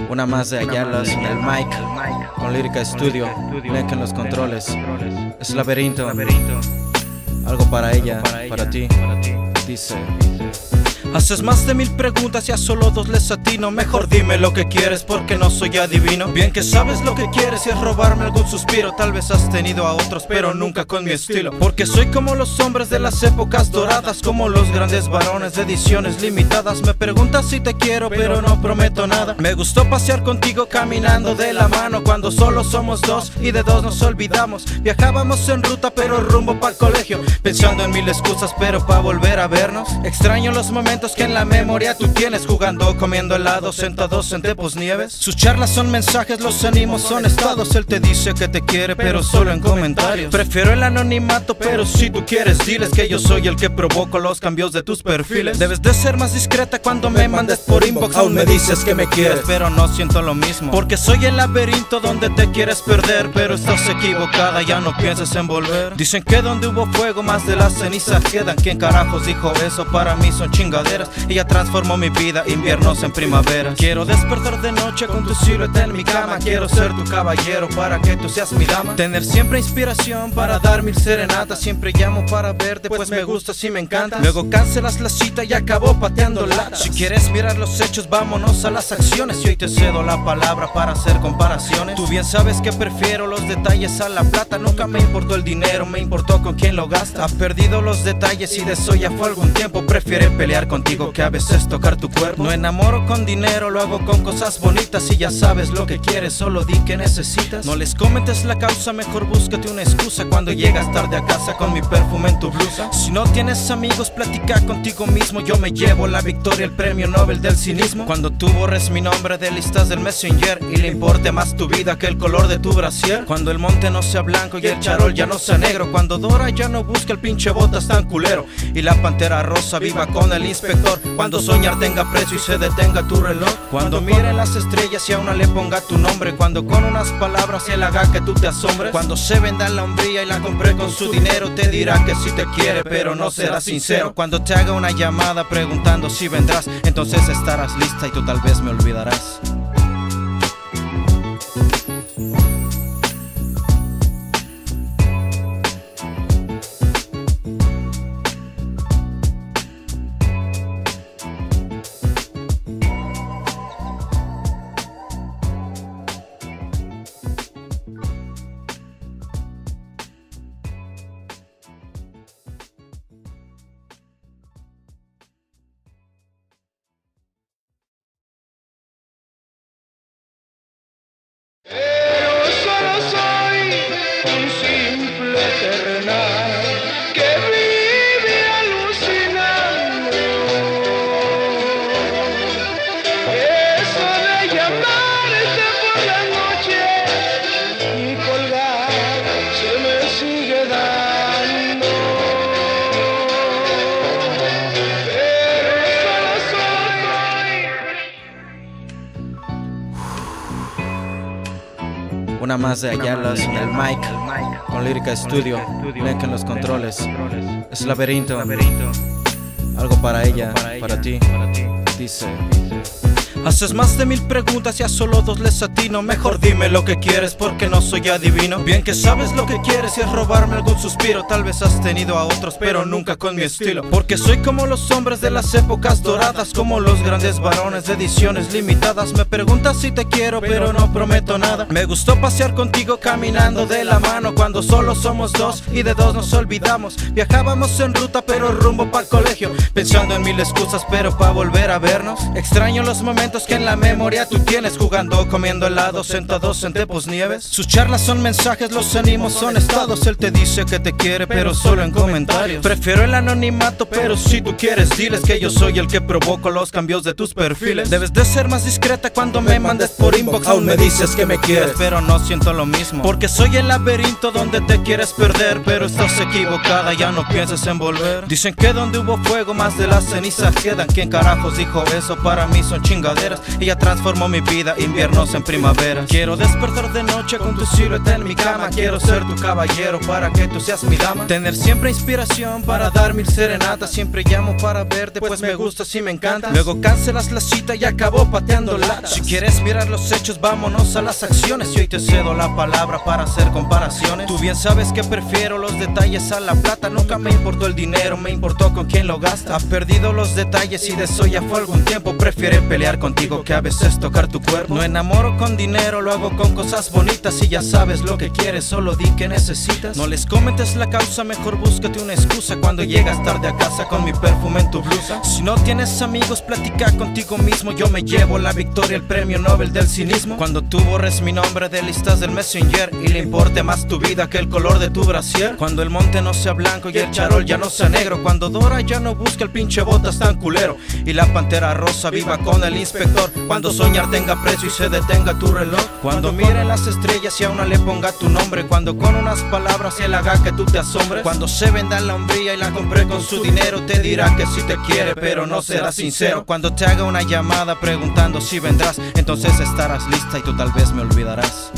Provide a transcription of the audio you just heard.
Una más de Ayala sin el mic, con lírica estudio, Lenk en los controles. Es laberinto, algo para ella, para ti. Dice: haces más de 1000 preguntas y a solo 2 les atino. Mejor dime lo que quieres porque no soy adivino. Bien que sabes lo que quieres y es robarme algún suspiro. Tal vez has tenido a otros pero nunca con mi estilo. Porque soy como los hombres de las épocas doradas, como los grandes varones de ediciones limitadas. Me preguntas si te quiero pero no prometo nada. Me gustó pasear contigo caminando de la mano, cuando solo somos 2 y de 2 nos olvidamos. Viajábamos en ruta pero rumbo pa'l colegio, pensando en 1000 excusas pero pa' volver a vernos. Extraño los momentos que en la memoria tú tienes, jugando, comiendo helado, sentados en Nieves. Sus charlas son mensajes, los ánimos son estados. Él te dice que te quiere pero solo en comentarios. Prefiero el anonimato pero si tú quieres diles que yo soy el que provoco los cambios de tus perfiles. Debes de ser más discreta cuando me mandes por inbox. Aún me dices que me quieres pero no siento lo mismo. Porque soy el laberinto donde te quieres perder, pero estás equivocada, ya no pienses en volver. Dicen que donde hubo fuego más de las cenizas quedan. ¿Quién carajos dijo eso? Para mí son chingaderas. Ella transformó mi vida, inviernos en primavera. Quiero despertar de noche con tu silueta en mi cama. Quiero ser tu caballero para que tú seas mi dama. Tener siempre inspiración para dar 1000 serenatas. Siempre llamo para verte pues me gustas y me encantas. Luego cancelas la cita y acabó pateando latas. Si quieres mirar los hechos vámonos a las acciones. Y hoy te cedo la palabra para hacer comparaciones. Tú bien sabes que prefiero los detalles a la plata. Nunca me importó el dinero, me importó con quién lo gasta. Ha perdido los detalles y de eso ya fue algún tiempo. Prefiere pelear contigo que a veces tocar tu cuerpo. No enamoro con dinero, lo hago con cosas bonitas. Y ya sabes lo que quieres, solo di que necesitas. No les comentes la causa, mejor búscate una excusa cuando llegas tarde a casa con mi perfume en tu blusa. Si no tienes amigos, platica contigo mismo. Yo me llevo la victoria, el premio Nobel del cinismo. Cuando tú borres mi nombre de listas del Messenger y le importe más tu vida que el color de tu brasier. Cuando el monte no sea blanco y el charol ya no sea negro. Cuando Dora ya no busca el pinche botas tan culero y la pantera rosa viva con el inspector. Cuando soñar tenga precio y se detenga tu reloj. Cuando mire las estrellas y a una le ponga tu nombre. Cuando con unas palabras él haga que tú te asombres. Cuando se venda la hombría y la compré con su dinero, te dirá que sí te quiere pero no será sincero. Cuando te haga una llamada preguntando si vendrás, entonces estarás lista y tú tal vez me olvidarás. Una más de Ayala sin el mic, con lírica estudio, Lenk en los controles. Es laberinto, algo para ella, para ti. Dice: haces más de 1000 preguntas y a solo 2 les atino. Mejor dime lo que quieres porque no soy adivino. Bien que sabes lo que quieres y es robarme algún suspiro. Tal vez has tenido a otros pero nunca con mi estilo. Porque soy como los hombres de las épocas doradas, como los grandes varones de ediciones limitadas. Me preguntas si te quiero pero no prometo nada. Me gustó pasear contigo caminando de la mano, cuando solo somos 2 y de 2 nos olvidamos. Viajábamos en ruta pero rumbo pa'l colegio, pensando en 1000 excusas pero pa' volver a vernos. Extraño los momentos que en la memoria tú tienes, jugando, comiendo helado, sentados en Nieves. Sus charlas son mensajes, los ánimos son estados. Él te dice que te quiere pero solo en comentarios. Prefiero el anonimato pero si tú quieres diles que yo soy el que provoco los cambios de tus perfiles. Debes de ser más discreta cuando me mandes por inbox. Aún me dices que me quieres pero no siento lo mismo. Porque soy el laberinto donde te quieres perder, pero estás equivocada, ya no pienses en volver. Dicen que donde hubo fuego más de las cenizas quedan. ¿Quién carajos dijo eso? Para mí son chingaderas. praderas. Ella transformó mi vida, inviernos en primavera. Quiero despertar de noche con tu silueta en mi cama. Quiero ser tu caballero para que tú seas mi dama. Tener siempre inspiración para dar mil serenatas. Siempre llamo para verte, pues me gustas y me encantas. Luego cancelas la cita y acabó pateando latas. Si quieres mirar los hechos, vámonos a las acciones. Y hoy te cedo la palabra para hacer comparaciones. Tú bien sabes que prefiero los detalles a la plata. Nunca me importó el dinero, me importó con quién lo gasta. Ha perdido los detalles y de eso ya fue algún tiempo. Prefiere pelear contigo que a veces tocar tu cuerpo. No enamoro con dinero, lo hago con cosas bonitas. Y ya sabes lo que quieres, solo di que necesitas. No les comentes la causa, mejor búscate una excusa cuando llegas tarde a casa con mi perfume en tu blusa. Si no tienes amigos, platica contigo mismo. Yo me llevo la victoria, el premio Nobel del cinismo. Cuando tú borres mi nombre de listas del Messenger y le importe más tu vida que el color de tu brasier. Cuando el monte no sea blanco y el charol ya no sea negro. Cuando Dora ya no busca el pinche botas tan culero y la pantera rosa viva con el inspector. Cuando soñar tenga precio y se detenga tu reloj. Cuando miren las estrellas y a una le ponga tu nombre. Cuando con unas palabras él haga que tú te asombres. Cuando se venda la hombría y la compré con su dinero, te dirá que sí te quiere pero no será sincero. Cuando te haga una llamada preguntando si vendrás, entonces estarás lista y tú tal vez me olvidarás.